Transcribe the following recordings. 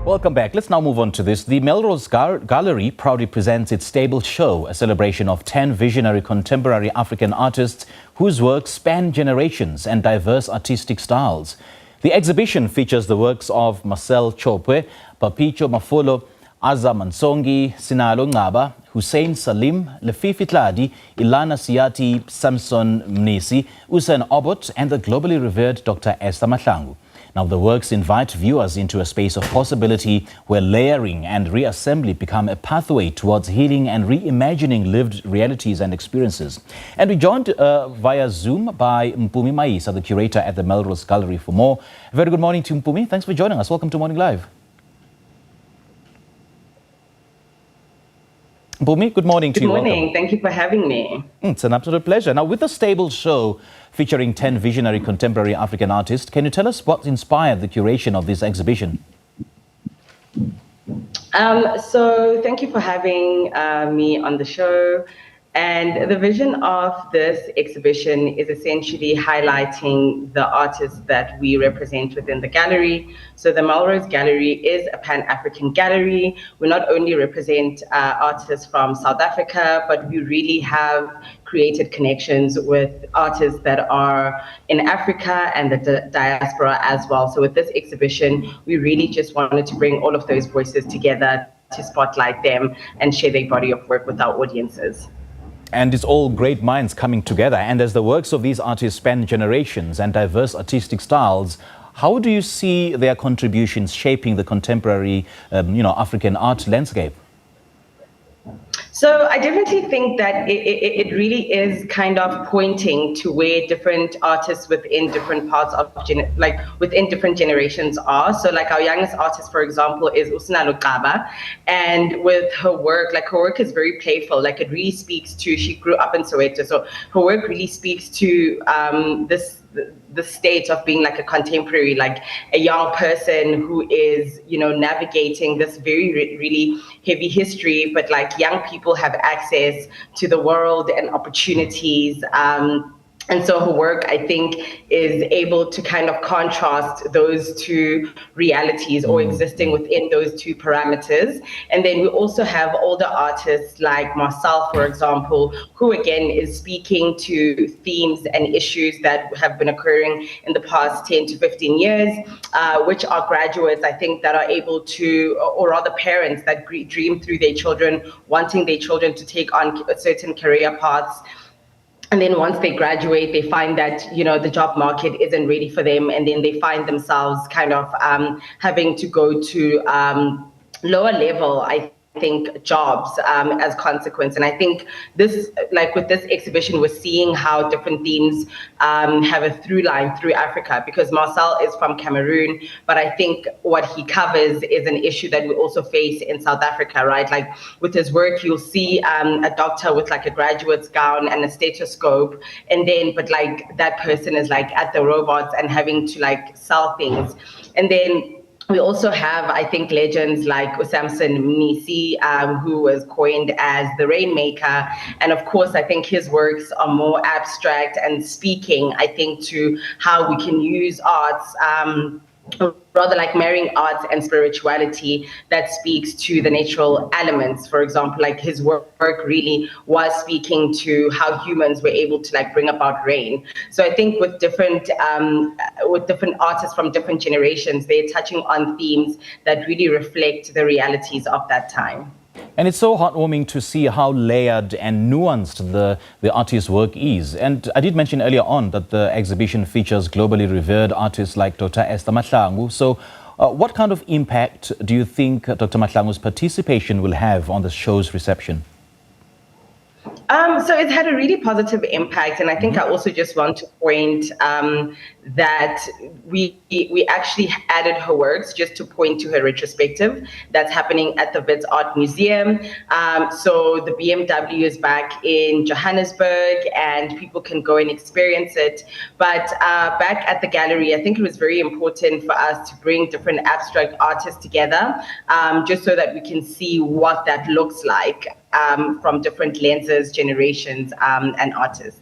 Welcome back. Let's now move on to this. The Melrose Gallery proudly presents its Stable Show, a celebration of 10 visionary contemporary African artists whose works span generations and diverse artistic styles. The exhibition features the works of Marcel Tchopwe, Papytsho Mafolo, Aza Mansongi, Sinalo Ngcaba, Hussein Salim, Lefifi Tladi, Ilana Seati, Samson Mnisi, Usen Obot, and the globally revered Dr. Esther Mahlangu. Now, the works invite viewers into a space of possibility where layering and reassembly become a pathway towards healing and reimagining lived realities and experiences. And we joined via Zoom by Mpumi Mayisa, the curator at the Melrose Gallery, for more. Very good morning to Mpumi. Thanks for joining us. Welcome to Morning Live. Mpumi, good morning to you. Good morning. Thank you for having me. It's an absolute pleasure. Now, with the Stable Show featuring 10 visionary contemporary African artists, can you tell us what inspired the curation of this exhibition? So thank you for having me on the show. And the vision of this exhibition is essentially highlighting the artists that we represent within the gallery. So the Melrose Gallery is a Pan-African gallery. We not only represent artists from South Africa, but we really have created connections with artists that are in Africa and the diaspora as well. So with this exhibition, we really just wanted to bring all of those voices together to spotlight them and share their body of work with our audiences. And it's all great minds coming together. And as the works of these artists span generations and diverse artistic styles, how do you see their contributions shaping the contemporary, African art landscape? So I definitely think that it really is kind of pointing to where different artists within different parts of within different generations are. So like our youngest artist, for example, is Sinalo Ngcaba, and with her work, her work is very playful. Like it really speaks to, she grew up in Soweto, so her work really speaks to the state of being like a contemporary, like a young person who is, navigating this very, really heavy history, but like young people have access to the world and opportunities. And so her work, I think, is able to kind of contrast those two realities or existing within those two parameters. And then we also have older artists like Marcel, for example, who again is speaking to themes and issues that have been occurring in the past 10 to 15 years, which are graduates, I think, that are able to, or rather parents that dream through their children, wanting their children to take on certain career paths. And then once they graduate, they find that, the job market isn't ready for them. And then they find themselves kind of having to go to lower level, I think, jobs as consequence. And I think this, with this exhibition, we're seeing how different themes have a through line through Africa, because Marcel is from Cameroon, but I think what he covers is an issue that we also face in South Africa, right? Like with his work, you'll see a doctor with like a graduate's gown and a stethoscope, and then, but like that person is like at the robots and having to like sell things. And then we also have, I think, legends like Samson Mnisi, who was coined as the Rainmaker. And of course, I think his works are more abstract and speaking, I think, to how we can use arts, rather like marrying arts and spirituality that speaks to the natural elements. For example, like his work really was speaking to how humans were able to like bring about rain. So I think with different artists from different generations, they're touching on themes that really reflect the realities of that time. And it's so heartwarming to see how layered and nuanced the artist's work is. And I did mention earlier on that the exhibition features globally revered artists like Dr. Esther Mahlangu. So what kind of impact do you think Dr. Mahlangu's participation will have on the show's reception? So it's had a really positive impact, and I think I also just want to point that we actually added her works just to point to her retrospective that's happening at the Wits Art Museum. So the BMW is back in Johannesburg, and people can go and experience it. But back at the gallery, I think it was very important for us to bring different abstract artists together, just so that we can see what that looks like from different lenses, generations, and artists.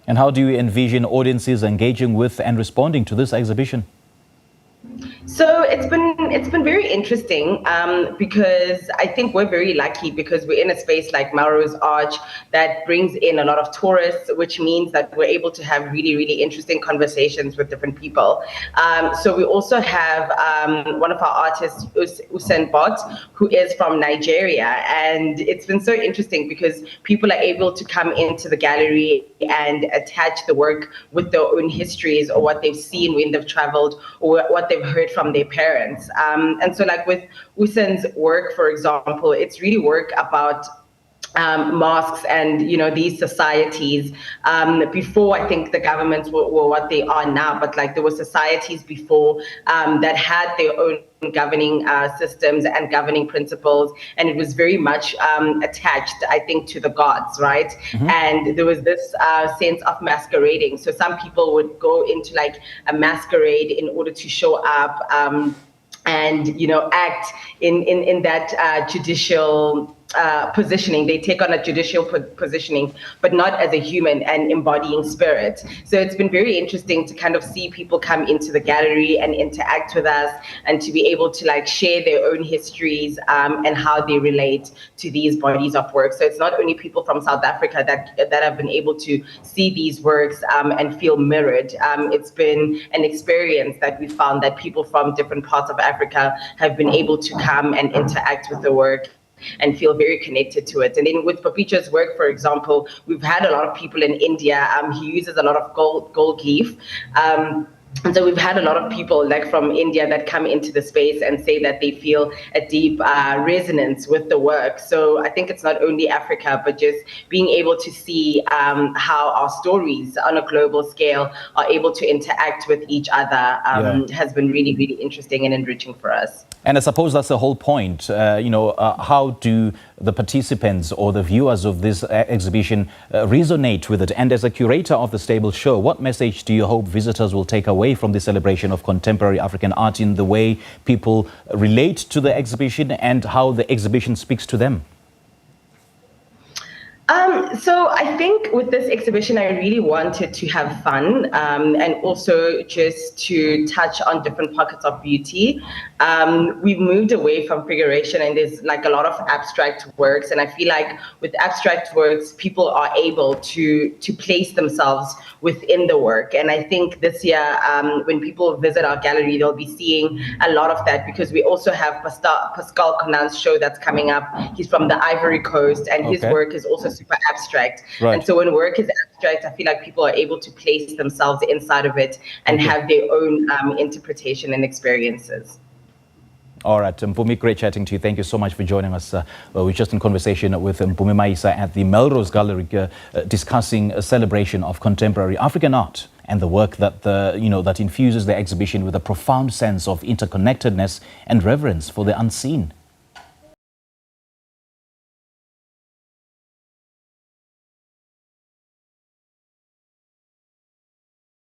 And how do you envision audiences engaging with and responding to this exhibition? So it's been very interesting because I think we're very lucky because we're in a space like Melrose Arch that brings in a lot of tourists, which means that we're able to have really interesting conversations with different people. So we also have one of our artists, Usen Obot, who is from Nigeria, and it's been so interesting because people are able to come into the gallery and attach the work with their own histories or what they've seen when they've traveled or what they've heard from their parents. And so like with Usen's work, for example, it's really work about mosques and these societies before I think the governments were what they are now, but like there were societies before that had their own governing systems and governing principles, and it was very much attached, I think, to the gods, right? Mm-hmm. And there was this sense of masquerading. So some people would go into like a masquerade in order to show up and act in that judicial positioning. They take on a judicial positioning, but not as a human and embodying spirit. So it's been very interesting to kind of see people come into the gallery and interact with us and to be able to like share their own histories and how they relate to these bodies of work. So it's not only people from South Africa that have been able to see these works and feel mirrored. It's been an experience that we found that people from different parts of Africa have been able to come and interact with the work and feel very connected to it. And then with Papytsho's work, for example, we've had a lot of people in India. He uses a lot of gold leaf. And so we've had a lot of people like from India that come into the space and say that they feel a deep resonance with the work. So I think it's not only Africa, but just being able to see how our stories on a global scale are able to interact with each other has been really interesting and enriching for us. And I suppose that's the whole point. How do the participants or the viewers of this exhibition resonate with it? And as a curator of the stable show, what message do you hope visitors will take away from the celebration of contemporary African art in the way people relate to the exhibition and how the exhibition speaks to them? So I think with this exhibition, I really wanted to have fun and also just to touch on different pockets of beauty. We've moved away from figuration and there's like a lot of abstract works. And I feel like with abstract works, people are able to place themselves within the work. And I think this year, when people visit our gallery, they'll be seeing a lot of that because we also have Pascal Conant's show that's coming up. He's from the Ivory Coast and his work is also super abstract. Right. And so when work is abstract, I feel like people are able to place themselves inside of it and have their own interpretation and experiences. All right, Mpumi, great chatting to you. Thank you so much for joining us. We're just in conversation with Mpumi Mayisa at the Melrose Gallery discussing a celebration of contemporary African art and the work that that infuses the exhibition with a profound sense of interconnectedness and reverence for the unseen.